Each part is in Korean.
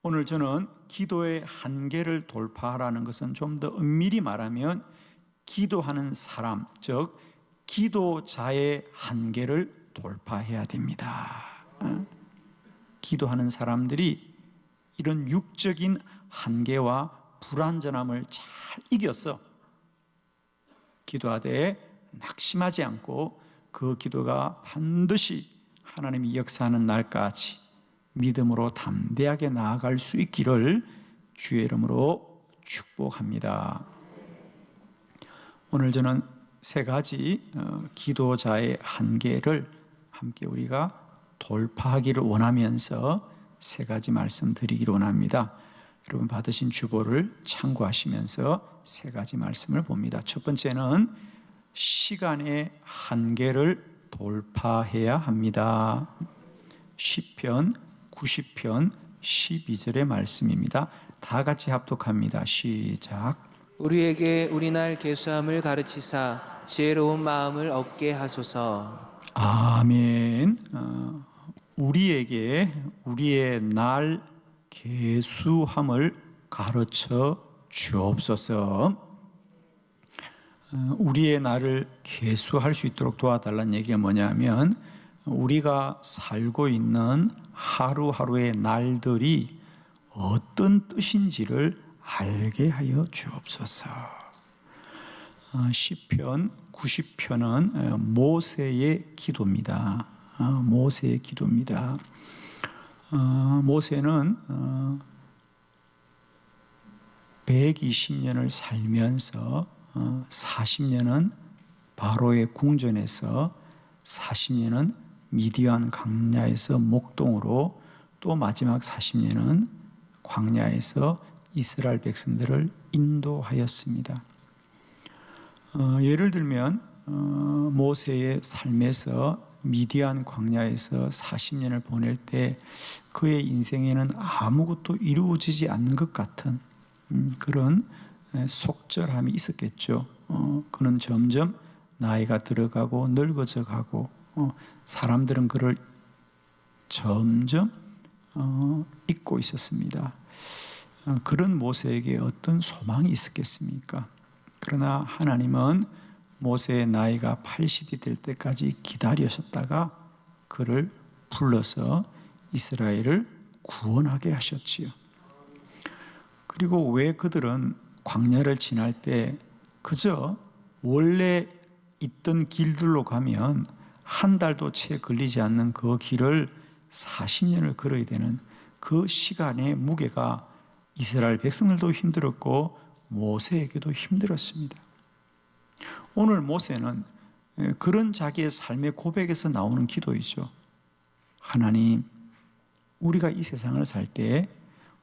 오늘 저는 기도의 한계를 돌파하라는 것은 좀 더 엄밀히 말하면 기도하는 사람, 즉 기도자의 한계를 돌파해야 됩니다. 기도하는 사람들이 이런 육적인 한계와 불완전함을 잘 이겼어. 기도하되 낙심하지 않고 그 기도가 반드시 하나님이 역사하는 날까지 믿음으로 담대하게 나아갈 수 있기를 주의 이름으로 축복합니다. 오늘 저는 세 가지 기도자의 한계를 함께 우리가 돌파하기를 원하면서 세 가지 말씀드리기를 원합니다. 여러분 받으신 주보를 참고하시면서 세 가지 말씀을 봅니다. 첫 번째는 시간의 한계를 돌파해야 합니다. 시편 90편 12절의 말씀입니다. 다 같이 합독합니다. 시작. 우리에게 우리날 계수함을 가르치사 지혜로운 마음을 얻게 하소서. 아멘. 우리에게 우리의 날 계수함을 가르쳐 주옵소서. 우리의 날을 계수할 수 있도록 도와달라는 얘기가 뭐냐면 우리가 살고 있는 하루하루의 날들이 어떤 뜻인지를 알게 하여 주옵소서. 시편 90편은 모세의 기도입니다. 모세의 기도입니다. 모세는 120년을 살면서 40년은 바로의 궁전에서 40년은 미디안 광야에서 목동으로 또 마지막 40년은 광야에서 이스라엘 백성들을 인도하였습니다. 예를 들면 모세의 삶에서 미디안 광야에서 40년을 보낼 때 그의 인생에는 아무것도 이루어지지 않는 것 같은 그런 속절함이 있었겠죠. 그는 점점 나이가 들어가고 늙어져 가고 사람들은 그를 점점 잊고 있었습니다. 그런 모세에게 어떤 소망이 있었겠습니까? 그러나 하나님은 모세의 나이가 80이 될 때까지 기다리셨다가 그를 불러서 이스라엘을 구원하게 하셨지요. 그리고 왜 그들은 광야를 지날 때 그저 원래 있던 길들로 가면 한 달도 채 걸리지 않는 그 길을 40년을 걸어야 되는 그 시간의 무게가 이스라엘 백성들도 힘들었고 모세에게도 힘들었습니다. 오늘 모세는 그런 자기의 삶의 고백에서 나오는 기도이죠. 하나님, 우리가 이 세상을 살 때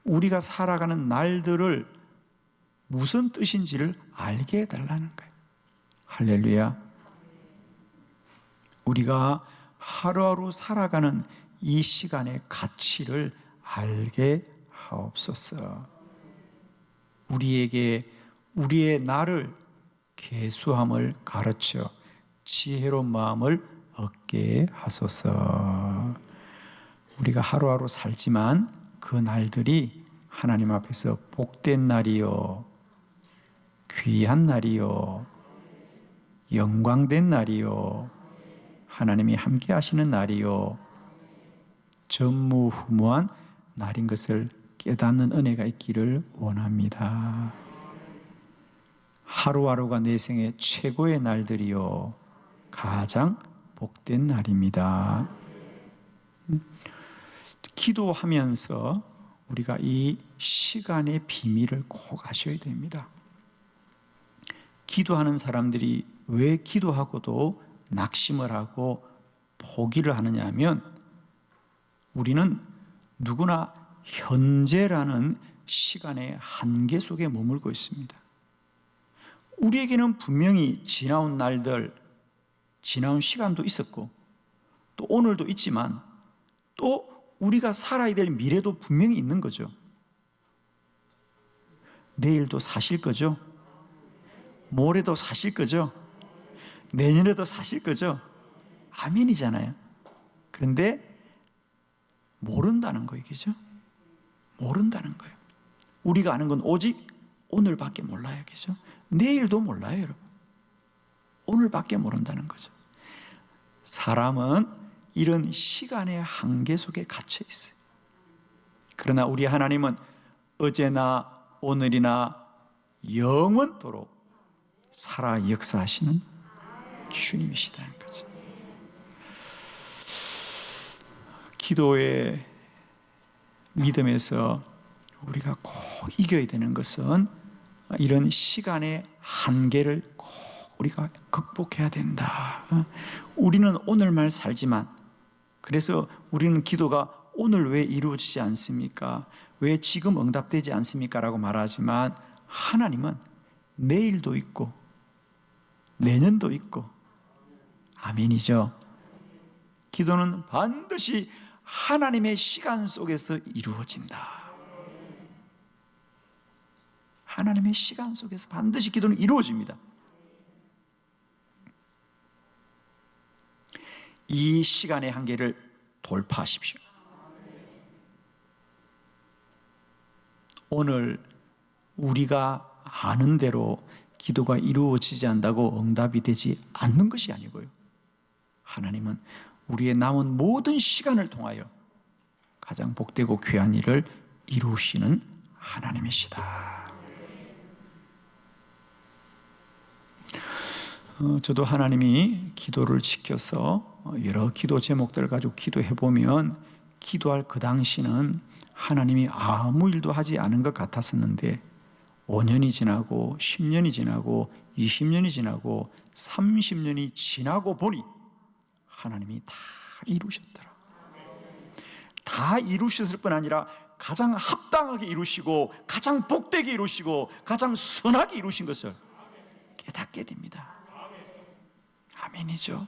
우리가 살아가는 날들을 무슨 뜻인지를 알게 해달라는 거예요. 할렐루야. 우리가 하루하루 살아가는 이 시간의 가치를 알게 하옵소서. 우리에게 우리의 날을 계수함을 가르쳐 지혜로운 마음을 얻게 하소서. 우리가 하루하루 살지만 그 날들이 하나님 앞에서 복된 날이요, 귀한 날이요, 영광된 날이요, 하나님이 함께 하시는 날이요, 전무후무한 날인 것을 깨닫는 은혜가 있기를 원합니다. 하루하루가 내 생의 최고의 날들이요, 가장 복된 날입니다. 기도하면서 우리가 이 시간의 비밀을 꼭 아셔야 됩니다. 기도하는 사람들이 왜 기도하고도 낙심을 하고 포기를 하느냐 하면 우리는 누구나 현재라는 시간의 한계 속에 머물고 있습니다. 우리에게는 분명히 지나온 날들, 지나온 시간도 있었고 또 오늘도 있지만 또 우리가 살아야 될 미래도 분명히 있는 거죠. 내일도 사실 거죠. 모레도 사실 거죠. 내년에도 사실 거죠. 아멘이잖아요. 그런데 모른다는 거, 이게죠. 모른다는 거예요. 우리가 아는 건 오직 오늘밖에 몰라요. 그죠? 내일도 몰라요, 여러분. 오늘밖에 모른다는 거죠. 사람은 이런 시간의 한계 속에 갇혀 있어요. 그러나 우리 하나님은 어제나 오늘이나 영원토록 살아 역사하시는 주님이시다는 거죠. 기도의 믿음에서 우리가 꼭 이겨야 되는 것은 이런 시간의 한계를 꼭 우리가 극복해야 된다. 우리는 오늘만 살지만, 그래서 우리는 기도가 오늘 왜 이루어지지 않습니까? 왜 지금 응답되지 않습니까? 라고 말하지만 하나님은 내일도 있고 내년도 있고, 아멘이죠. 기도는 반드시 하나님의 시간 속에서 이루어진다. 하나님의 시간 속에서 반드시 기도는 이루어집니다. 이 시간의 한계를 돌파하십시오. 오늘 우리가 아는 대로 기도가 이루어지지 않는다고 응답이 되지 않는 것이 아니고요, 하나님은 우리의 남은 모든 시간을 통하여 가장 복되고 귀한 일을 이루시는 하나님이시다. 저도 하나님이 기도를 지켜서 여러 기도 제목들을 가지고 기도해 보면, 기도할 그 당시는 하나님이 아무 일도 하지 않은 것 같았었는데 5년이 지나고 10년이 지나고 20년이 지나고 30년이 지나고 보니 하나님이 다 이루셨더라. 다 이루셨을 뿐 아니라 가장 합당하게 이루시고 가장 복되게 이루시고 가장 선하게 이루신 것을 깨닫게 됩니다. 아멘이죠.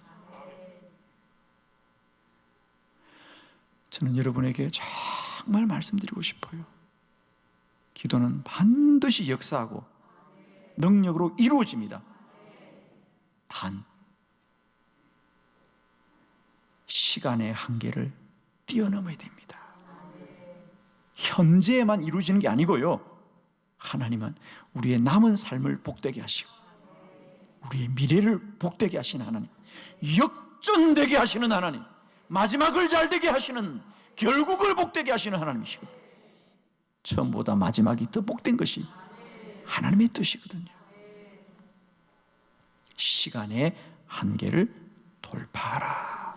저는 여러분에게 정말 말씀드리고 싶어요. 기도는 반드시 역사하고 능력으로 이루어집니다. 단 시간의 한계를 뛰어넘어야 됩니다. 현재에만 이루어지는 게 아니고요, 하나님은 우리의 남은 삶을 복되게 하시고 우리의 미래를 복되게 하시는 하나님, 역전되게 하시는 하나님, 마지막을 잘되게 하시는, 결국을 복되게 하시는 하나님이시거든요. 처음보다 마지막이 더 복된 것이 하나님의 뜻이거든요. 시간의 한계를 돌파하라.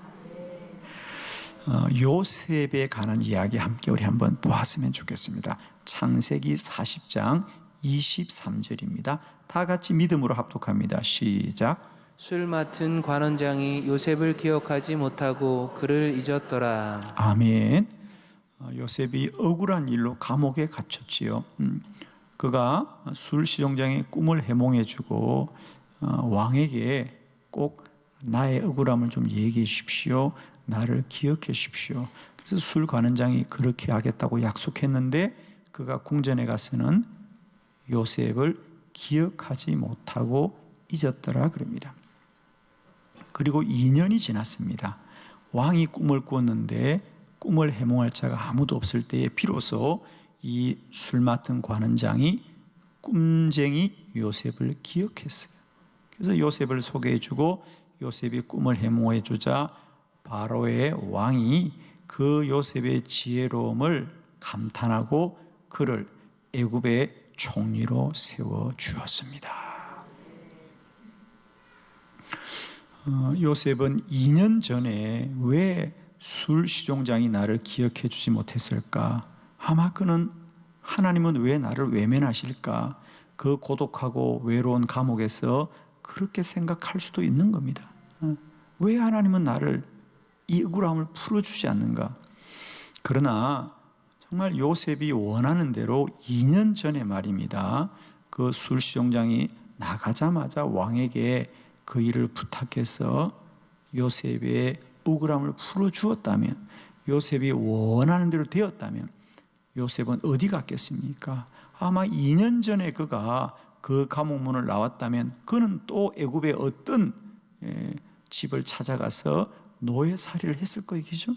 요셉에 관한 이야기 함께 우리 한번 보았으면 좋겠습니다. 창세기 40장 23절입니다. 다 같이 믿음으로 합독합니다. 시작. 술 맡은 관원장이 요셉을 기억하지 못하고 그를 잊었더라. 아멘. 요셉이 억울한 일로 감옥에 갇혔지요. 그가 술시종장의 꿈을 해몽해주고 왕에게 꼭 나의 억울함을 좀 얘기해 주십시오, 나를 기억해 주십시오. 그래서 술관원장이 그렇게 하겠다고 약속했는데 그가 궁전에 가서는 요셉을 기억하지 못하고 잊었더라 그럽니다. 그리고 2년이 지났습니다. 왕이 꿈을 꾸었는데 꿈을 해몽할 자가 아무도 없을 때에 비로소 이 술 맡은 관원장이 꿈쟁이 요셉을 기억했어요. 그래서 요셉을 소개해주고 요셉이 꿈을 해몽해 주자 바로의 왕이 그 요셉의 지혜로움을 감탄하고 그를 애굽의 총리로 세워 주었습니다. 요셉은 2년 전에 왜 술시종장이 나를 기억해 주지 못했을까? 아마 그는 하나님은 왜 나를 외면하실까? 그 고독하고 외로운 감옥에서 그렇게 생각할 수도 있는 겁니다. 왜 하나님은 나를 이 억울함을 풀어주지 않는가? 그러나 정말 요셉이 원하는 대로 2년 전에 말입니다, 그 술시종장이 나가자마자 왕에게 그 일을 부탁해서 요셉의 억울함을 풀어주었다면, 요셉이 원하는 대로 되었다면 요셉은 어디 갔겠습니까? 아마 2년 전에 그가 그 감옥문을 나왔다면 그는 또 애굽의 어떤 집을 찾아가서 노예살이를 했을 거예요. 그죠?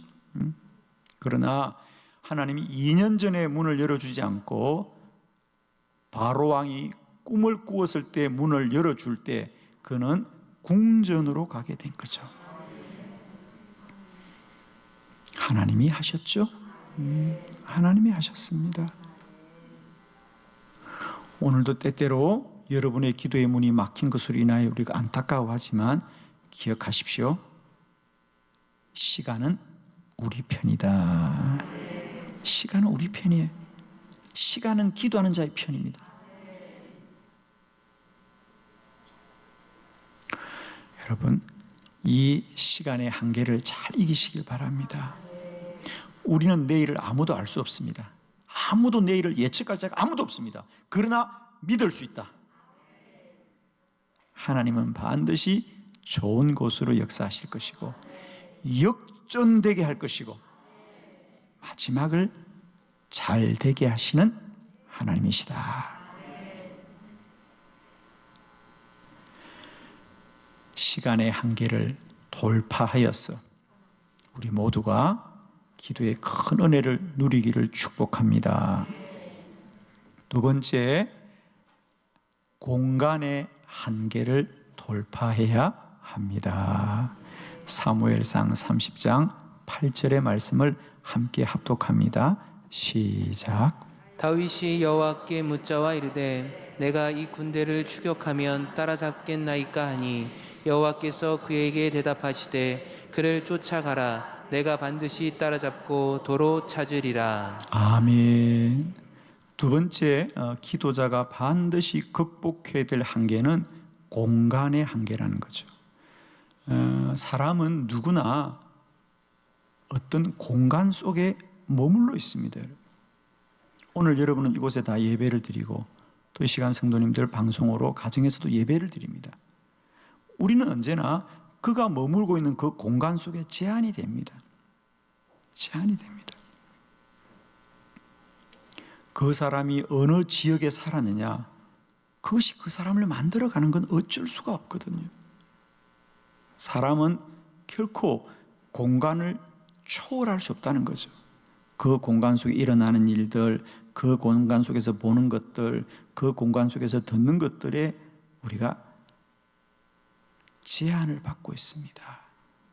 그러나 하나님이 2년 전에 문을 열어주지 않고 바로 왕이 꿈을 꾸었을 때 문을 열어줄 때 그는 궁전으로 가게 된 거죠. 하나님이 하셨죠? 하나님이 하셨습니다. 오늘도 때때로 여러분의 기도의 문이 막힌 것으로 인하여 우리가 안타까워하지만 기억하십시오. 시간은 우리 편이다. 시간은 우리 편이에요. 시간은 기도하는 자의 편입니다. 여러분, 이 시간의 한계를 잘 이기시길 바랍니다. 우리는 내일을 아무도 알 수 없습니다. 아무도 내일을 예측할 자가 아무도 없습니다. 그러나 믿을 수 있다. 하나님은 반드시 좋은 곳으로 역사하실 것이고 역전되게 할 것이고 마지막을 잘 되게 하시는 하나님이시다. 시간의 한계를 돌파하여서 우리 모두가 기도의 큰 은혜를 누리기를 축복합니다. 두 번째, 공간의 한계를 돌파해야 합니다. 사무엘상 30장 8절의 말씀을 함께 합독합니다. 시작. 다윗이 여호와께 묻자와 이르되 내가 이 군대를 추격하면 따라잡겠나이까 하니 여호와께서 그에게 대답하시되 그를 쫓아가라. 내가 반드시 따라잡고 도로 찾으리라. 아멘. 두 번째, 기도자가 반드시 극복해야 될 한계는 공간의 한계라는 거죠. 사람은 누구나 어떤 공간 속에 머물러 있습니다. 오늘 여러분은 이곳에 다 예배를 드리고 또 이 시간 성도님들 방송으로 가정에서도 예배를 드립니다. 우리는 언제나 그가 머물고 있는 그 공간 속에 제한이 됩니다. 제한이 됩니다. 그 사람이 어느 지역에 살았느냐, 그것이 그 사람을 만들어가는 건 어쩔 수가 없거든요. 사람은 결코 공간을 초월할 수 없다는 거죠. 그 공간 속에 일어나는 일들, 그 공간 속에서 보는 것들, 그 공간 속에서 듣는 것들에 우리가 제한을 받고 있습니다.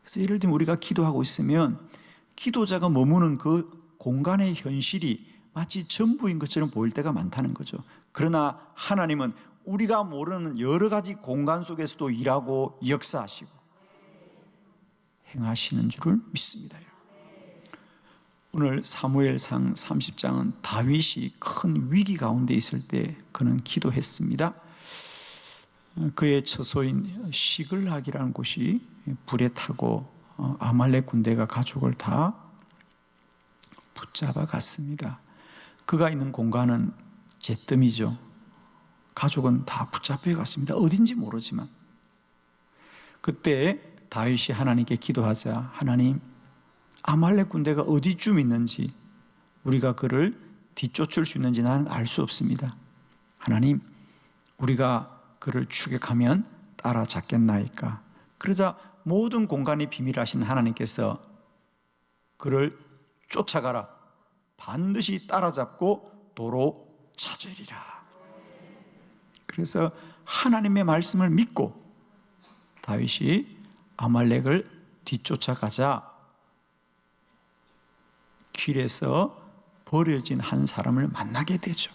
그래서 예를 들면 우리가 기도하고 있으면 기도자가 머무는 그 공간의 현실이 마치 전부인 것처럼 보일 때가 많다는 거죠. 그러나 하나님은 우리가 모르는 여러 가지 공간 속에서도 일하고 역사하시고 행하시는 줄을 믿습니다. 오늘 사무엘상 30장은 다윗이 큰 위기 가운데 있을 때 그는 기도했습니다. 그의 처소인 시글락이라는 곳이 불에 타고 아말렉 군대가 가족을 다 붙잡아 갔습니다. 그가 있는 공간은 잿더미죠. 가족은 다 붙잡혀 갔습니다. 어딘지 모르지만. 그때 다윗이 하나님께 기도하자, 하나님, 아말렉 군대가 어디쯤 있는지 우리가 그를 뒤쫓을 수 있는지 나는 알 수 없습니다. 하나님, 우리가 그를 추격하면 따라잡겠나이까? 그러자 모든 공간의 비밀하신 하나님께서 그를 쫓아가라. 반드시 따라잡고 도로 찾으리라. 그래서 하나님의 말씀을 믿고 다윗이 아말렉을 뒤쫓아가자 길에서 버려진 한 사람을 만나게 되죠.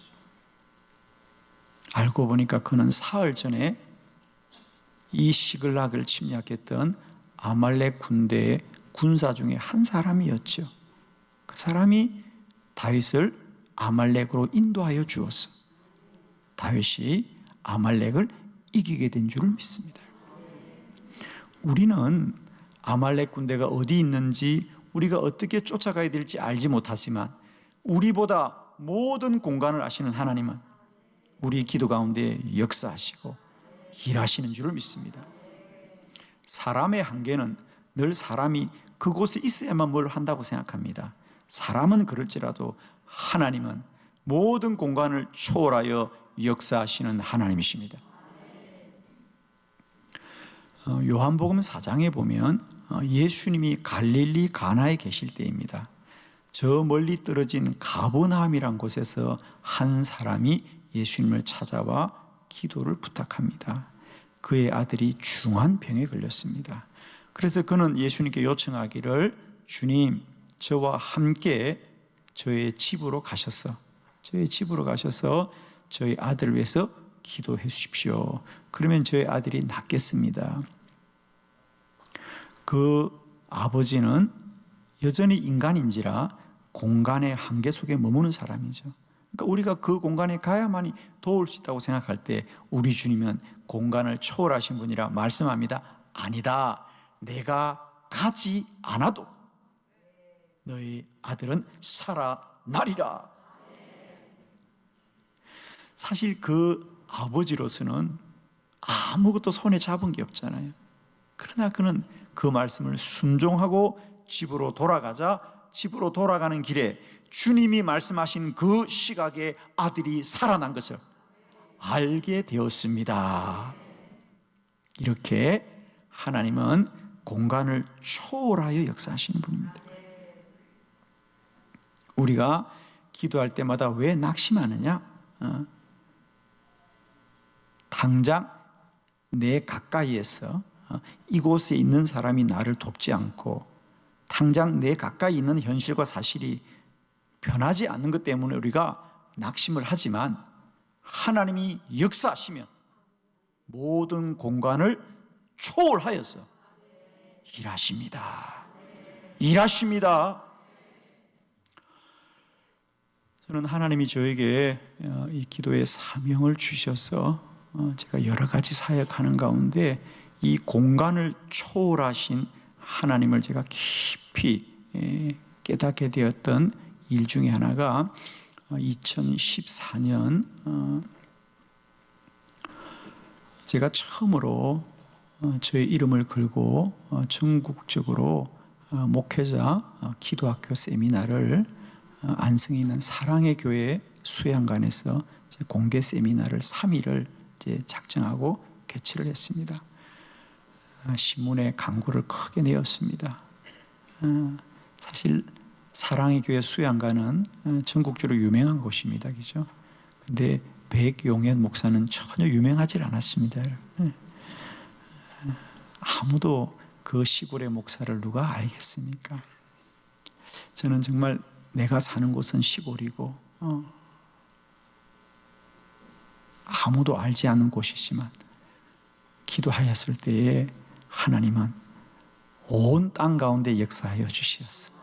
알고 보니까 그는 사흘 전에 이 시글락을 침략했던 아말렉 군대의 군사 중에 한 사람이었죠. 그 사람이 다윗을 아말렉으로 인도하여 주었어. 다윗이 아말렉을 이기게 된 줄을 믿습니다. 우리는 아말렉 군대가 어디 있는지 우리가 어떻게 쫓아가야 될지 알지 못하지만 우리보다 모든 공간을 아시는 하나님은 우리 기도 가운데 역사하시고 일하시는 줄을 믿습니다. 사람의 한계는 늘 사람이 그곳에 있어야만 뭘 한다고 생각합니다. 사람은 그럴지라도 하나님은 모든 공간을 초월하여 역사하시는 하나님이십니다. 요한복음 4장에 보면 예수님이 갈릴리 가나에 계실 때입니다. 저 멀리 떨어진 가버나움이란 곳에서 한 사람이 예수님을 찾아와 기도를 부탁합니다. 그의 아들이 중한 병에 걸렸습니다. 그래서 그는 예수님께 요청하기를, 주님, 저와 함께 저희 집으로 가셔서 저희 아들을 위해서 기도해 주십시오. 그러면 저희 아들이 낫겠습니다. 그 아버지는 여전히 인간인지라 공간의 한계 속에 머무는 사람이죠. 그러니까 우리가 그 공간에 가야만이 도울 수 있다고 생각할 때 우리 주님은 공간을 초월하신 분이라 말씀합니다. 아니다. 내가 가지 않아도 너희 아들은 살아나리라. 사실 그 아버지로서는 아무것도 손에 잡은 게 없잖아요. 그러나 그는 그 말씀을 순종하고 집으로 돌아가는 길에 주님이 말씀하신 그 시각에 아들이 살아난 것을 알게 되었습니다. 이렇게 하나님은 공간을 초월하여 역사하시는 분입니다. 우리가 기도할 때마다 왜 낙심하느냐? 당장 내 가까이에서 이곳에 있는 사람이 나를 돕지 않고 당장 내 가까이 있는 현실과 사실이 변하지 않는 것 때문에 우리가 낙심을 하지만, 하나님이 역사하시면 모든 공간을 초월하여서 일하십니다. 저는 하나님이 저에게 이 기도의 사명을 주셔서 제가 여러 가지 사역하는 가운데 이 공간을 초월하신 하나님을 제가 깊이 깨닫게 되었던 일 중에 하나가 2014년 제가 처음으로 저의 이름을 걸고 전국적으로 목회자 기도학교 세미나를 안성에 있는 사랑의 교회 수양관에서 공개 세미나를 3일을 작정하고 개최를 했습니다. 신문에 광고를 크게 내었습니다. 사실 사랑의 교회 수양관은 전국적으로 유명한 곳입니다. 그죠? 근데 백용현 목사는 전혀 유명하지 않았습니다. 아무도 그 시골의 목사를 누가 알겠습니까? 저는 정말 내가 사는 곳은 시골이고 아무도 알지 않는 곳이지만 기도하였을 때에 하나님은 온 땅 가운데 역사하여 주셨어요.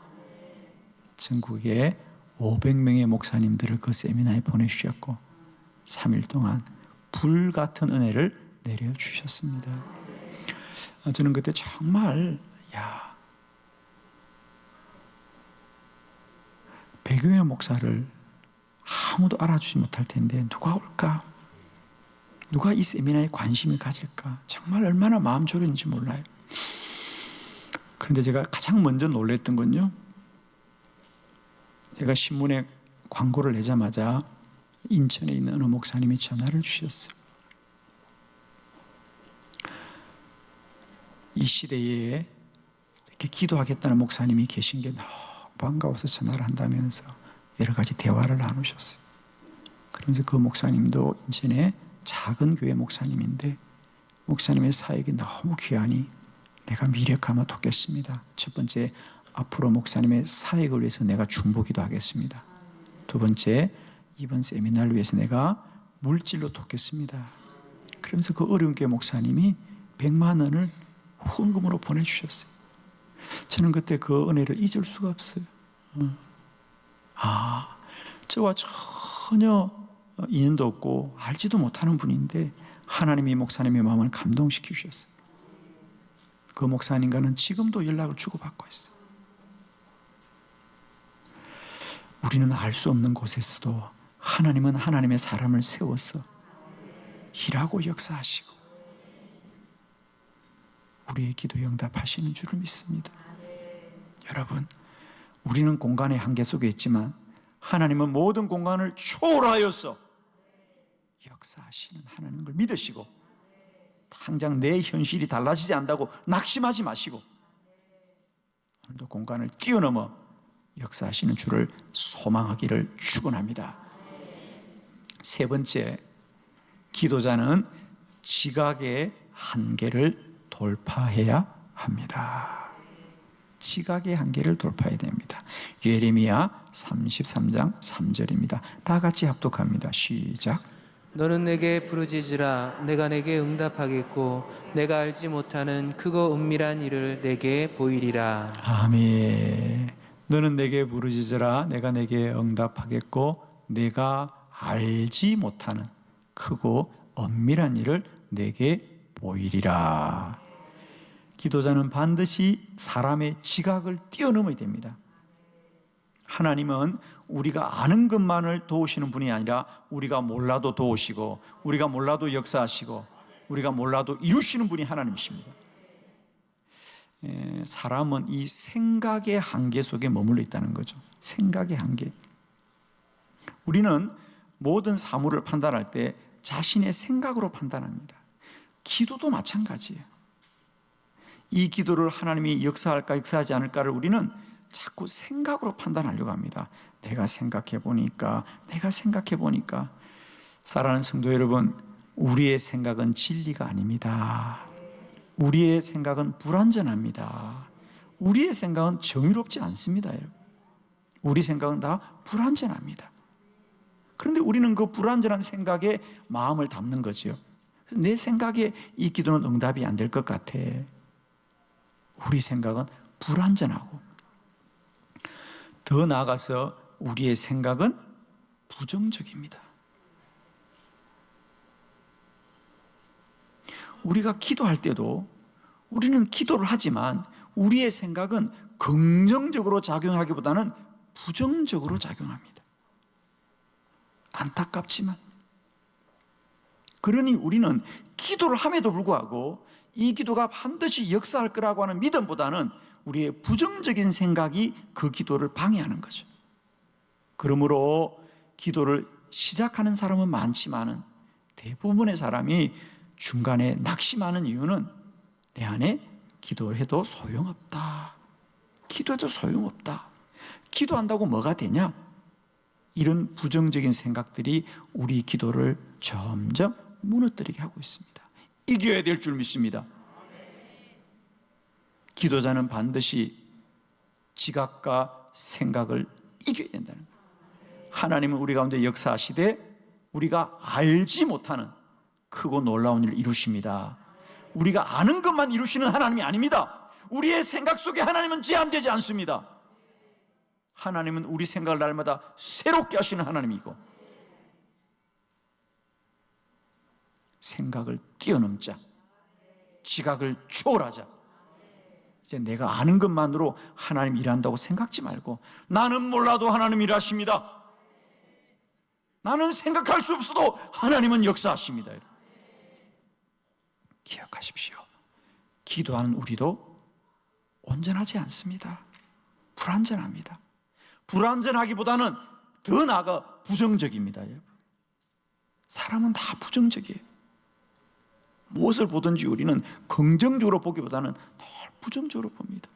전국에 500명의 목사님들을 그 세미나에 보내주셨고 3일 동안 불같은 은혜를 내려주셨습니다. 저는 그때 정말 백용현 목사를 아무도 알아주지 못할 텐데 누가 올까? 누가 이 세미나에 관심을 가질까? 정말 얼마나 마음 졸였는지 몰라요. 그런데 제가 가장 먼저 놀랬던 건요, 제가 신문에 광고를 내자마자 인천에 있는 어느 목사님이 전화를 주셨어요. 이 시대에 이렇게 기도하겠다는 목사님이 계신 게 너무 반가워서 전화를 한다면서 여러 가지 대화를 나누셨어요. 그러면서 그 목사님도 인천의 작은 교회 목사님인데 목사님의 사역이 너무 귀하니 내가 미력하며 돕겠습니다. 첫 번째, 앞으로 목사님의 사역을 위해서 내가 중보기도 하겠습니다. 두 번째, 이번 세미나를 위해서 내가 물질로 돕겠습니다. 그러면서 그 어려운 교회 목사님이 100만 원을 후원금으로 보내주셨어요. 저는 그때 그 은혜를 잊을 수가 없어요. 저와 전혀 인연도 없고 알지도 못하는 분인데 하나님이 목사님의 마음을 감동시키셨어요. 그 목사님과는 지금도 연락을 주고받고 있어요. 우리는 알 수 없는 곳에서도 하나님은 하나님의 사람을 세워서 일하고 역사하시고 우리의 기도에 응답하시는 줄을 믿습니다. 여러분, 우리는 공간의 한계 속에 있지만 하나님은 모든 공간을 초월하여서 역사하시는 하나님을 믿으시고 당장 내 현실이 달라지지 않는다고 낙심하지 마시고 오늘도 공간을 뛰어넘어 역사하시는 주를 소망하기를 축원합니다. 세 번째, 기도자는 지각의 한계를 돌파해야 합니다. 지각의 한계를 돌파해야 됩니다. 예레미야 33장 3절입니다. 다 같이 합독합니다. 시작. 너는 내게 부르짖으라. 내가 내게 응답하겠고 내가 알지 못하는 크고 은밀한 일을 내게 보이리라. 아멘. 너는 내게 부르짖으라. 내가 내게 응답하겠고 내가 알지 못하는 크고 엄밀한 일을 내게 보이리라. 기도자는 반드시 사람의 지각을 뛰어넘어야 됩니다. 하나님은 우리가 아는 것만을 도우시는 분이 아니라 우리가 몰라도 도우시고 우리가 몰라도 역사하시고 우리가 몰라도 이루시는 분이 하나님이십니다. 사람은 이 생각의 한계 속에 머물러 있다는 거죠. 생각의 한계. 우리는 모든 사물을 판단할 때 자신의 생각으로 판단합니다. 기도도 마찬가지예요. 이 기도를 하나님이 역사할까 역사하지 않을까를 우리는 자꾸 생각으로 판단하려고 합니다. 내가 생각해 보니까 사랑하는 성도 여러분, 우리의 생각은 진리가 아닙니다. 우리의 생각은 불완전합니다. 우리의 생각은 정의롭지 않습니다. 여러분. 우리 생각은 다 불완전합니다. 그런데 우리는 그 불완전한 생각에 마음을 담는 거죠. 내 생각에 이 기도는 응답이 안 될 것 같아. 우리 생각은 불완전하고, 더 나아가서 우리의 생각은 부정적입니다. 우리가 기도할 때도 우리는 기도를 하지만 우리의 생각은 긍정적으로 작용하기보다는 부정적으로 작용합니다. 안타깝지만. 그러니 우리는 기도를 함에도 불구하고 이 기도가 반드시 역사할 거라고 하는 믿음보다는 우리의 부정적인 생각이 그 기도를 방해하는 거죠. 그러므로 기도를 시작하는 사람은 많지만 대부분의 사람이 중간에 낙심하는 이유는 내 안에 기도를 해도 소용없다. 기도해도 소용없다. 기도한다고 뭐가 되냐? 이런 부정적인 생각들이 우리 기도를 점점 무너뜨리게 하고 있습니다. 이겨야 될 줄 믿습니다. 기도자는 반드시 지각과 생각을 이겨야 된다는 거예요. 하나님은 우리 가운데 역사하시되 우리가 알지 못하는 크고 놀라운 일을 이루십니다. 우리가 아는 것만 이루시는 하나님이 아닙니다. 우리의 생각 속에 하나님은 제한되지 않습니다. 하나님은 우리 생각을 날마다 새롭게 하시는 하나님이고, 생각을 뛰어넘자, 지각을 초월하자. 이제 내가 아는 것만으로 하나님 일한다고 생각지 말고, 나는 몰라도 하나님 일하십니다. 나는 생각할 수 없어도 하나님은 역사하십니다. 기억하십시오. 기도하는 우리도 온전하지 않습니다. 불완전합니다. 불완전하기보다는 더 나아가 부정적입니다. 여러분. 사람은 다 부정적이에요. 무엇을 보든지 우리는 긍정적으로 보기보다는 늘 부정적으로 봅니다.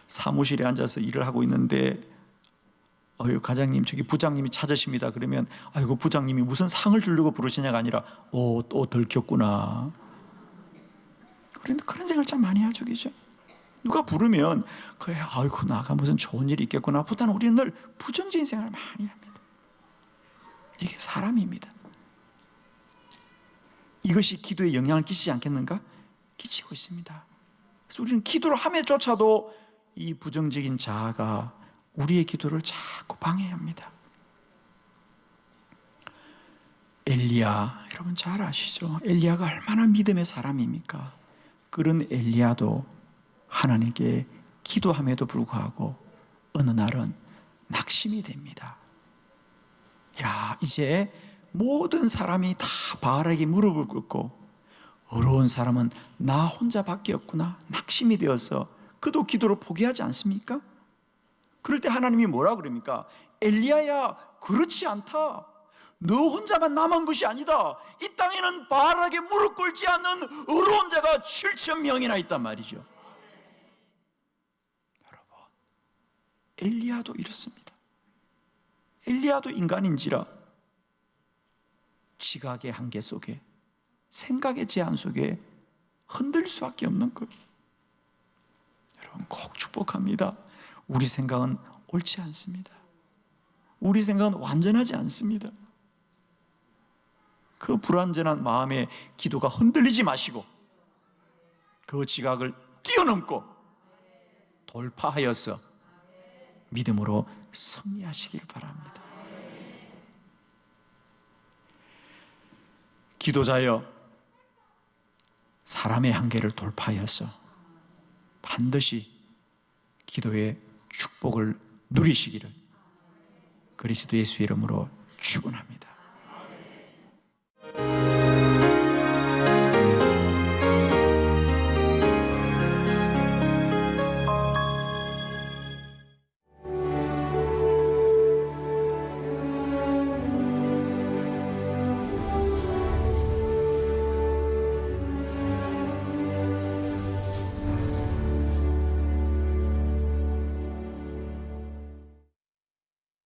사무실에 앉아서 일을 하고 있는데 과장님, 저기 부장님이 찾으십니다. 그러면 아이고, 부장님이 무슨 상을 주려고 부르시냐가 아니라 또 들켰구나. 그런 생각을 참 많이 하죠. 그죠? 누가 부르면 그래, 아이고, 나가 무슨 좋은 일이 있겠구나 보다는 우리는 늘 부정적인 생각을 많이 합니다. 이게 사람입니다. 이것이 기도에 영향을 끼치지 않겠는가? 끼치고 있습니다. 그래서 우리는 기도를 함에조차도 이 부정적인 자아가 우리의 기도를 자꾸 방해합니다. 엘리야, 여러분 잘 아시죠? 엘리야가 얼마나 믿음의 사람입니까? 그런 엘리야도 하나님께 기도함에도 불구하고 어느 날은 낙심이 됩니다. 야, 이제 모든 사람이 다 바알에게 무릎을 꿇고 어려운 사람은 나 혼자밖에 없구나 낙심이 되어서 그도 기도를 포기하지 않습니까? 그럴 때 하나님이 뭐라 그럽니까? 엘리야야, 그렇지 않다. 너 혼자만 남은 것이 아니다. 이 땅에는 바알에게 무릎 꿇지 않는 어려운 자가 7,000명이나 있단 말이죠. 여러분, 엘리야도 이렇습니다. 엘리야도 인간인지라 지각의 한계 속에, 생각의 제한 속에 흔들릴 수밖에 없는 거예요. 여러분, 꼭 축복합니다. 우리 생각은 옳지 않습니다. 우리 생각은 완전하지 않습니다. 그 불완전한 마음의 기도가 흔들리지 마시고 그 지각을 뛰어넘고 돌파하여서 믿음으로 승리하시길 바랍니다. 기도자여, 사람의 한계를 돌파하여서 반드시 기도의 축복을 누리시기를 그리스도 예수의 이름으로 축원합니다.